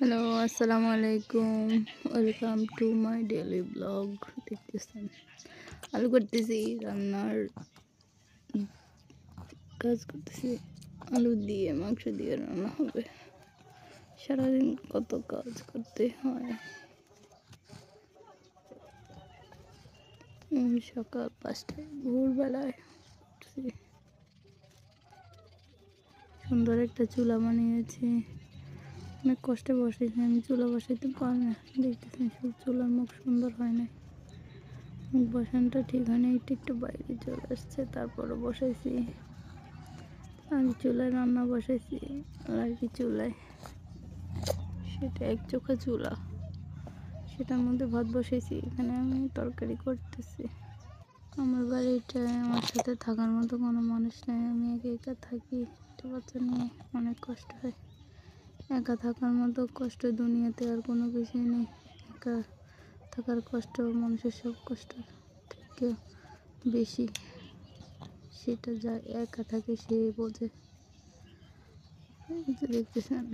Hello, আসসালামু আলাইকুম। Welcome to my daily blog. দেখতেছেন আলু করতেছি, রান্নার কাজ করতেছি। আলু দিয়ে মাংস দিয়ে রান্না হবে। সারাদিন কত কাজ করতে হয়। সকাল 5টায় ভোরবেলায় উঠছি। সুন্দর একটা চুলা বানিয়েছি। অনেক কষ্টে বসেছি, আমি চুলা বসাইতে পারি না। দেখতেছি চুলার মুখ সুন্দর হয় না, মুখ বসানোটা ঠিক হয় না। একটু একটু বাইরে চলে আসছে, তারপরও বসাইছি। আমি চুলায় রান্না বসাইছি, আর কি চুলায় সেটা এক চোখা চুলা, সেটার মধ্যে ভাত বসাইছি। এখানে আমি তরকারি করতেছি। আমার বাড়িটায় আমার সাথে থাকার মতো কোনো মানুষ নেই, আমি একা একা থাকি। একটা বাচ্চা নিয়ে অনেক কষ্ট হয়। একা থাকার মতো কষ্ট দুনিয়াতে আর কোনো কিছুই নেই। একা থাকার কষ্ট মানুষের সব কষ্ট থেকে বেশি। সেটা যা একা থাকে সে বোঝে। এই তো দেখতেছেন